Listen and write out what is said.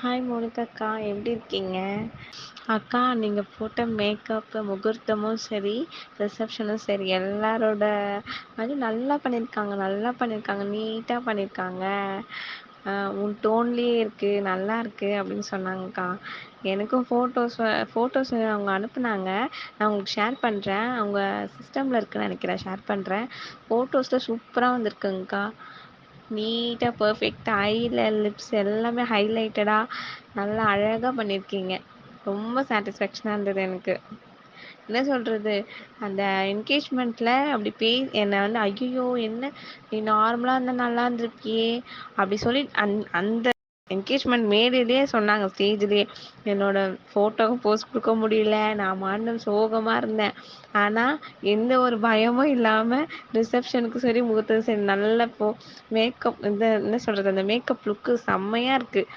Hi Monica அக்கா, எப்படி இருக்கீங்க? அக்கா, நீங்கள் போட்ட மேக்கப்பு, முகூர்த்தமும் சரி, ரிசப்ஷனும் சரி, எல்லாரோட அதுவும் நல்லா பண்ணியிருக்காங்க, நீட்டாக பண்ணியிருக்காங்க. உன் டோன்லேயே இருக்குது, நல்லா இருக்கு அப்படின்னு சொன்னாங்கக்கா. எனக்கும் ஃபோட்டோஸ் அவங்க அனுப்புனாங்க. நான் உங்களுக்கு ஷேர் பண்ணுறேன். அவங்க சிஸ்டமில் இருக்குன்னு நினைக்கிறேன், ஷேர் பண்ணுறேன். ஃபோட்டோஸில் சூப்பராக வந்திருக்குங்கக்கா. நீட்டாக பர்ஃபெக்டாக ஐல லிப்ஸ் எல்லாமே ஹைலைட்டடாக நல்லா அழகாக பண்ணியிருக்கீங்க. ரொம்ப சாட்டிஸ்ஃபேக்ஷனாக இருந்தது எனக்கு. என்ன சொல்கிறது, அந்த என்கேஜ்மெண்ட்டில் அப்படி என்னை வந்து ஐயோ என்ன நீ நார்மலாக இருந்தால் நல்லா இருந்திருப்பியே அப்படி சொல்லி அந்த என்கேஜ்மெண்ட் மேடையிலேயே சொன்னாங்க, ஸ்டேஜ்லேயே. என்னோட ஃபோட்டோவும் போஸ்ட் கொடுக்க முடியல, நான் மாண்டம் சோகமாக இருந்தேன். ஆனால் எந்த ஒரு பயமும் இல்லாமல் ரிசப்ஷனுக்கும் சரி முகூர்த்தத்துக்கும் சரி நல்ல மேக்கப் இந்த என்ன சொல்கிறது, அந்த மேக்கப் லுக்கு செம்மையாக இருக்குது.